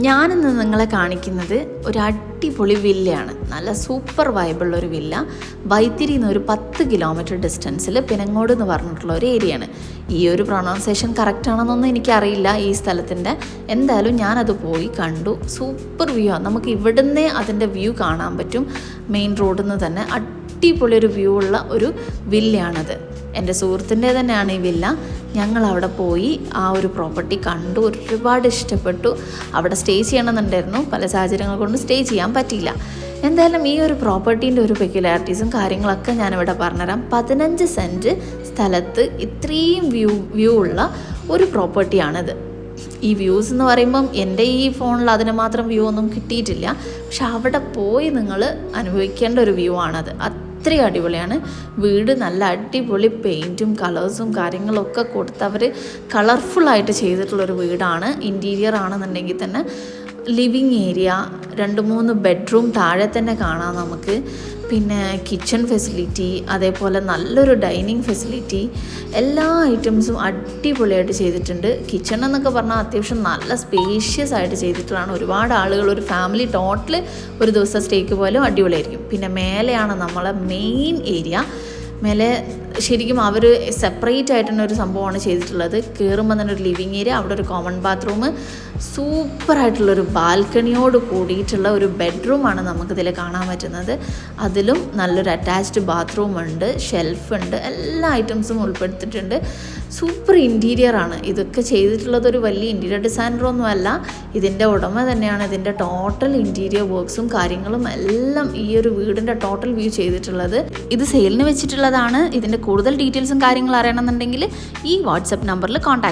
ഞാനിന്ന് നിങ്ങളെ കാണിക്കുന്നത് ഒരു അടിപൊളി വില്ലയാണ്. നല്ല സൂപ്പർ വൈബുള്ള ഒരു വില്ല. വൈത്തിരിയിൽ നിന്ന് ഒരു 10 കിലോമീറ്റർ ഡിസ്റ്റൻസിൽ പിനങ്ങോട് എന്ന് പറഞ്ഞിട്ടുള്ള ഒരു ഏരിയയാണ്. ഈ ഒരു പ്രൊണൗൺസിയേഷൻ കറക്റ്റ് ആണെന്നൊന്നും എനിക്കറിയില്ല ഈ സ്ഥലത്തിൻ്റെ. എന്തായാലും ഞാനത് പോയി കണ്ടു. സൂപ്പർ വ്യൂ ആണ്. നമുക്ക് ഇവിടുന്നേ അതിൻ്റെ വ്യൂ കാണാൻ പറ്റും. മെയിൻ റോഡിൽ നിന്ന് തന്നെ അടിപൊളി ഒരു വ്യൂ ഉള്ള ഒരു വില്ലയാണത്. എൻ്റെ സുഹൃത്തിൻ്റെ തന്നെയാണ് ഈ വില്ല. ഞങ്ങൾ അവിടെ പോയി ആ ഒരു പ്രോപ്പർട്ടി കണ്ടു. ഒരുപാട് ഇഷ്ടപ്പെട്ടു. അവിടെ സ്റ്റേ ചെയ്യണമെന്നുണ്ടായിരുന്നു. പല സാഹചര്യങ്ങൾ കൊണ്ട് സ്റ്റേ ചെയ്യാൻ പറ്റിയില്ല. എന്തായാലും ഈ ഒരു പ്രോപ്പർട്ടീൻ്റെ ഒരു പെക്യുലാരിറ്റീസും കാര്യങ്ങളൊക്കെ ഞാനിവിടെ പറഞ്ഞുതരാം. 15 സെൻറ്റ് സ്ഥലത്ത് ഇത്രയും വ്യൂ ഉള്ള ഒരു പ്രോപ്പർട്ടിയാണിത്. ഈ വ്യൂസ് എന്ന് പറയുമ്പം എൻ്റെ ഈ ഫോണിൽ അതിന് മാത്രം വ്യൂ ഒന്നും കിട്ടിയിട്ടില്ല. പക്ഷെ അവിടെ പോയി നിങ്ങൾ അനുഭവിക്കേണ്ട ഒരു വ്യൂ ആണത്. അത്രയും അടിപൊളിയാണ്. വീട് നല്ല അടിപൊളി പെയിൻറ്റും കളേഴ്സും കാര്യങ്ങളൊക്കെ കൊടുത്ത് അവർ കളർഫുള്ളായിട്ട് ചെയ്തിട്ടുള്ളൊരു വീടാണ്. ഇൻറ്റീരിയർ ആണെന്നുണ്ടെങ്കിൽ തന്നെ ലിവിങ് ഏരിയ, 2-3 ബെഡ്റൂം താഴെ തന്നെ കാണാം നമുക്ക്. പിന്നെ കിച്ചൺ ഫെസിലിറ്റി, അതേപോലെ നല്ലൊരു ഡൈനിങ് ഫെസിലിറ്റി, എല്ലാ ഐറ്റംസും അടിപൊളിയായിട്ട് ചെയ്തിട്ടുണ്ട്. കിച്ചൺ എന്നൊക്കെ പറഞ്ഞാൽ അത്യാവശ്യം നല്ല സ്പേഷ്യസ് ആയിട്ട് ചെയ്തിട്ടുള്ളതാണ്. ഒരുപാട് ആളുകൾ, ഒരു ഫാമിലി ടോട്ടൽ ഒരു ദിവസം സ്റ്റേക്ക് പോലും അടിപൊളിയായിരിക്കും. പിന്നെ മേലെയാണ് നമ്മളെ മെയിൻ ഏരിയ. മേലെ ശരിക്കും അവർ സെപ്പറേറ്റ് ആയിട്ട് തന്നെ ഒരു സംഭവമാണ് ചെയ്തിട്ടുള്ളത്. കയറുമ്പോൾ തന്നെ ഒരു ലിവിങ് ഏരിയ, അവിടെ ഒരു കോമൺ ബാത്റൂം, സൂപ്പറായിട്ടുള്ളൊരു ബാൽക്കണിയോട് കൂടിയിട്ടുള്ള ഒരു ബെഡ്റൂമാണ് നമുക്കിതിൽ കാണാൻ പറ്റുന്നത്. അതിലും നല്ലൊരു അറ്റാച്ച്ഡ് ബാത്റൂം ഉണ്ട്, ഷെൽഫ് ഉണ്ട്, എല്ലാ ഐറ്റംസും ഉൾപ്പെടുത്തിയിട്ടുണ്ട്. സൂപ്പർ ഇൻറ്റീരിയറാണ്. ഇതൊക്കെ ചെയ്തിട്ടുള്ളത് ഒരു വലിയ ഇൻറ്റീരിയർ ഡിസൈനറൊന്നും അല്ല, ഇതിൻ്റെ ഉടമ തന്നെയാണ് ഇതിൻ്റെ ടോട്ടൽ ഇൻറ്റീരിയർ വർക്ക്സും കാര്യങ്ങളും എല്ലാം ഈ ഒരു വീടിൻ്റെ ടോട്ടൽ വ്യൂ ചെയ്തിട്ടുള്ളത്. ഇത് സെയിലിന് വെച്ചിട്ടുള്ളതാണ്. ഇതിൻ്റെ കൂടുതൽ ഡീറ്റെയിൽസും കാര്യങ്ങളും അറിയണമെന്നുണ്ടെങ്കിൽ ഈ വാട്സപ്പ് നമ്പറിൽ കോൺടാക്ട്